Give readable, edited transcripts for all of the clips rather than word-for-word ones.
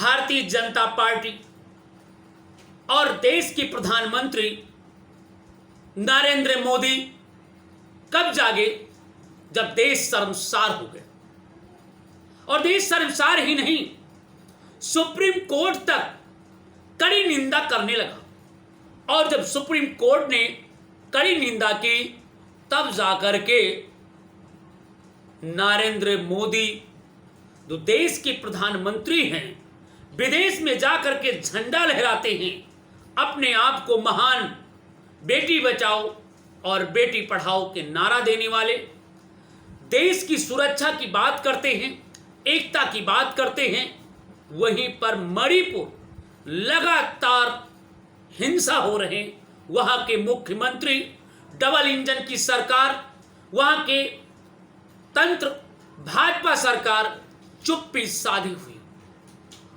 Bharatiya Janata party और देश की प्रधानमंत्री नरेंद्र मोदी कब जागे, जब देश शर्मसार हो गया। और देश शर्मसार ही नहीं, सुप्रीम कोर्ट तक कड़ी निंदा करने लगा। और जब सुप्रीम कोर्ट ने कड़ी निंदा की, तब जाकर के नरेंद्र मोदी जो देश के प्रधानमंत्री हैं, विदेश में जाकर के झंडा लहराते हैं, अपने आप को महान बेटी बचाओ और बेटी पढ़ाओ के नारा देने वाले, देश की सुरक्षा की बात करते हैं, एकता की बात करते हैं। वहीं पर मणिपुर लगातार हिंसा हो रहे, वहां के मुख्यमंत्री, डबल इंजन की सरकार, वहां के तंत्र, भाजपा सरकार चुप्पी साधी हुई।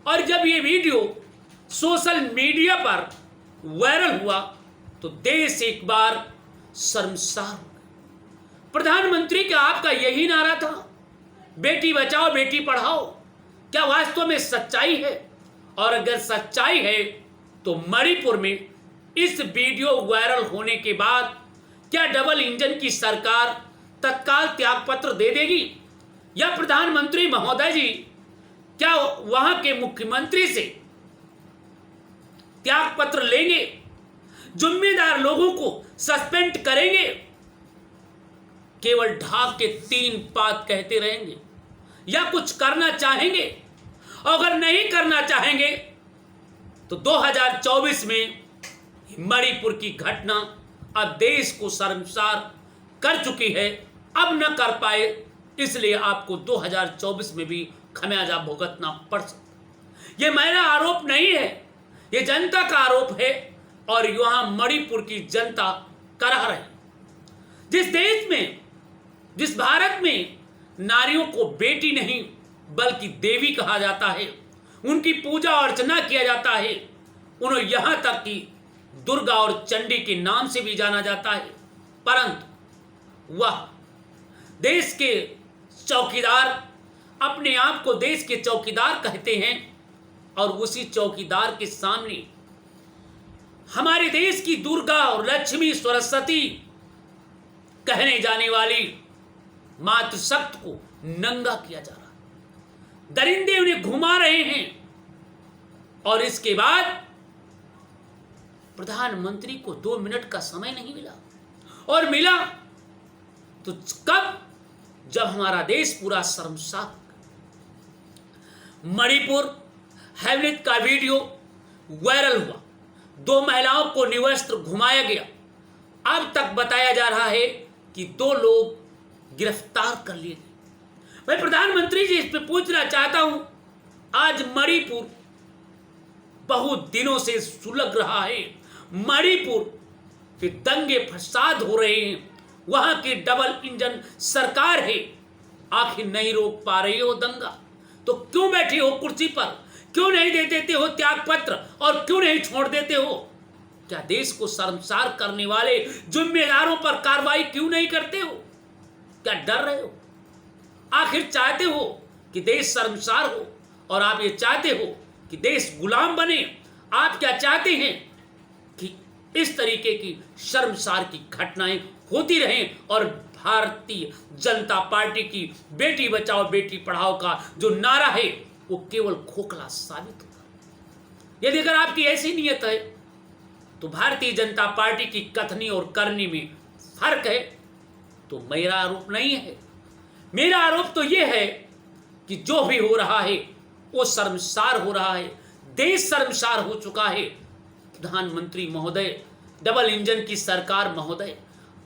और जब ये वीडियो सोशल मीडिया पर वायरल हुआ तो देश एक बार शर्मसार हो गया। प्रधानमंत्री का आपका यही नारा था, बेटी बचाओ बेटी पढ़ाओ, क्या वास्तव में सच्चाई है? और अगर सच्चाई है तो मणिपुर में इस वीडियो वायरल होने के बाद क्या डबल इंजन की सरकार तत्काल त्यागपत्र दे देगी, या प्रधानमंत्री महोदय जी क्या वहां के मुख्यमंत्री से त्यागपत्र लेंगे, जिम्मेदार लोगों को सस्पेंड करेंगे, केवल ढाक के 3 बात कहते रहेंगे, या कुछ करना चाहेंगे? अगर नहीं करना चाहेंगे तो 2024 में मणिपुर की घटना अब देश को शर्मसार कर चुकी है। अब न कर पाए, इसलिए आपको 2024 में भी खमियाजा भुगतना पड़ सकता। यह मेरा आरोप नहीं है, यह जनता का आरोप है। और यहां मणिपुर की जनता करह रही। जिस देश में, जिस भारत में नारियों को बेटी नहीं बल्कि देवी कहा जाता है, उनकी पूजा अर्चना किया जाता है, उन्हें यहां तक कि दुर्गा और चंडी के नाम से भी जाना जाता है, परंतु वह देश के चौकीदार अपने आप को देश के चौकीदार कहते हैं। और उसी चौकीदार के सामने हमारे देश की दुर्गा और लक्ष्मी, सरस्वती कहने जाने वाली मातृशक्ति को नंगा किया जा रहा है, दरिंदे उन्हें घुमा रहे हैं। और इसके बाद प्रधानमंत्री को 2 मिनट का समय नहीं मिला, और मिला तो कब, जब हमारा देश पूरा शर्मसार हो गया। मणिपुर हैवनित का वीडियो वायरल हुआ, 2 महिलाओं को निवस्त्र घुमाया गया। अब तक बताया जा रहा है कि 2 लोग गिरफ्तार कर लिए गए। मैं प्रधानमंत्री जी इस पे पूछना चाहता हूं, आज मणिपुर बहुत दिनों से सुलग रहा है, मणिपुर के दंगे फसाद हो रहे हैं, वहां की डबल इंजन सरकार है, आखिर नहीं रोक पा रही हो दंगा, तो क्यों बैठे हो कुर्सी पर? क्यों नहीं दे देते हो त्यागपत्र, और क्यों नहीं छोड़ देते हो? क्या देश को शर्मसार करने वाले जिम्मेदारों पर कार्रवाई क्यों नहीं करते हो? क्या डर रहे हो? आखिर चाहते हो कि देश शर्मसार हो, और आप ये चाहते हो कि देश गुलाम बने? आप क्या चाहते हैं कि इस तरीके की शर्मसार की घटनाएं होती रहें, और भारतीय जनता पार्टी की बेटी बचाओ बेटी पढ़ाओ का जो नारा है वो केवल खोखला साबित होगा? यदि अगर आपकी ऐसी नीयत है तो भारतीय जनता पार्टी की कथनी और करनी में फर्क है, तो मेरा आरोप नहीं है। मेरा आरोप तो यह है कि जो भी हो रहा है वो शर्मसार हो रहा है, देश शर्मसार हो चुका है। प्रधानमंत्री महोदय, डबल इंजन की सरकार महोदय,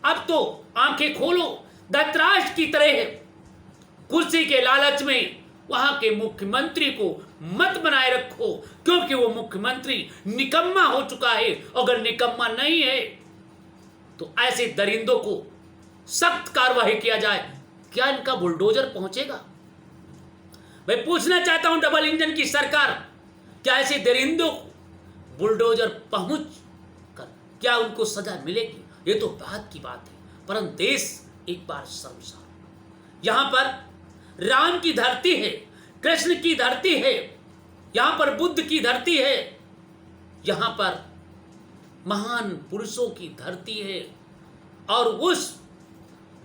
अब तो आंखें खोलो, धृतराष्ट्र की तरह कुर्सी के लालच में वहां के मुख्यमंत्री को मत बनाए रखो, क्योंकि वो मुख्यमंत्री निकम्मा हो चुका है। अगर निकम्मा नहीं है तो ऐसे दरिंदों को सख्त कार्रवाई किया जाए। क्या इनका बुलडोजर पहुंचेगा? मैं पूछना चाहता हूं डबल इंजन की सरकार, क्या ऐसे दरिंदों को बुलडोजर पहुंच कर क्या उनको सजा मिलेगी? ये तो बात की बात है, परंतु देश एक बार शर्मसार। यहां पर राम की धरती है, कृष्ण की धरती है, यहां पर बुद्ध की धरती है, यहां पर महान पुरुषों की धरती है। और उस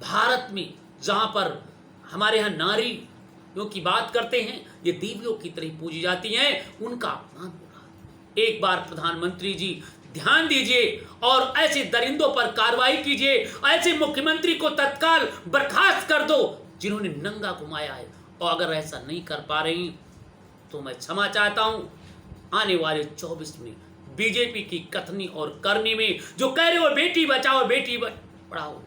भारत में जहां पर हमारे यहाँ नारियों की बात करते हैं, ये देवियों की तरह पूजी जाती हैं, उनका अपमान हो रहा है। एक बार प्रधानमंत्री जी ध्यान दीजिए और ऐसे दरिंदों पर कार्रवाई कीजिए, ऐसे मुख्यमंत्री को तत्काल बर्खास्त कर दो जिन्होंने नंगा घुमाया है। और अगर ऐसा नहीं कर पा रही तो मैं क्षमा चाहता हूं। आने वाले 24 में बीजेपी की कथनी और करनी में जो कह रहे हो बेटी बचाओ बेटी पढ़ाओ,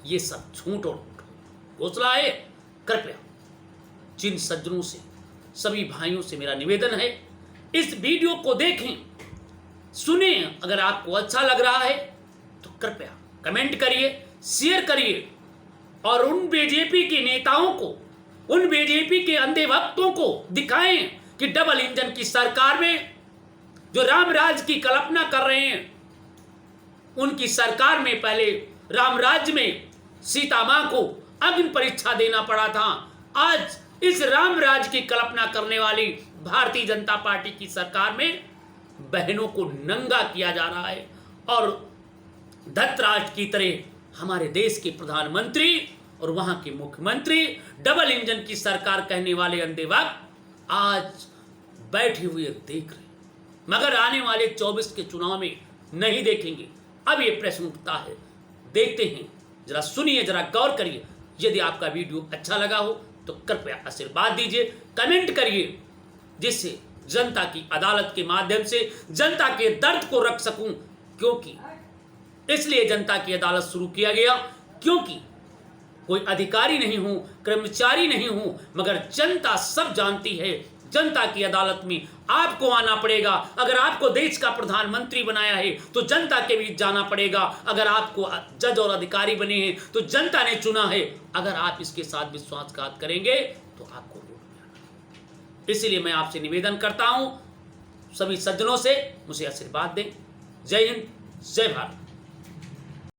ये सब झूठ और घोषणा है। कृपया जिन सज्जनों से, सभी भाइयों से मेरा निवेदन है, इस वीडियो को देखें, सुने। अगर आपको अच्छा लग रहा है तो कृपया कमेंट करिए, शेयर करिए और उन बीजेपी के नेताओं को, उन बीजेपी के अंधे भक्तों को दिखाएं कि डबल इंजन की सरकार में जो राम राज की कल्पना कर रहे हैं, उनकी सरकार में पहले राम राज्य में सीता मां को अग्नि परीक्षा देना पड़ा था। आज इस राम राज की कल्पना करने वाली भारतीय जनता पार्टी की सरकार में बहनों को नंगा किया जा रहा है। और धतराज की तरह हमारे देश के प्रधानमंत्री और वहां के मुख्यमंत्री डबल इंजन की सरकार कहने वाले अंधे वक्त आज बैठे हुए देख रहे, मगर आने वाले 24 के चुनाव में नहीं देखेंगे। अब ये प्रश्न उठता है, देखते हैं, जरा सुनिए, जरा गौर करिए। यदि आपका वीडियो अच्छा लगा हो तो कृपया आशीर्वाद दीजिए, कमेंट करिए, जिससे जनता की अदालत के माध्यम से जनता के दर्द को रख सकूं। क्योंकि इसलिए जनता की अदालत शुरू किया गया क्योंकि कोई अधिकारी नहीं हूं, कर्मचारी नहीं हूं, मगर जनता सब जानती है। जनता की अदालत में आपको आना पड़ेगा। अगर आपको देश का प्रधानमंत्री बनाया है तो जनता के बीच जाना पड़ेगा। अगर आपको जज और अधिकारी बने हैं तो जनता ने चुना है। अगर आप इसके साथ विश्वासघात करेंगे तो आपको रोड में आना है। इसलिए मैं आपसे निवेदन करता हूं, सभी सज्जनों से, मुझे आशीर्वाद दें। जय हिंद, जय भारत।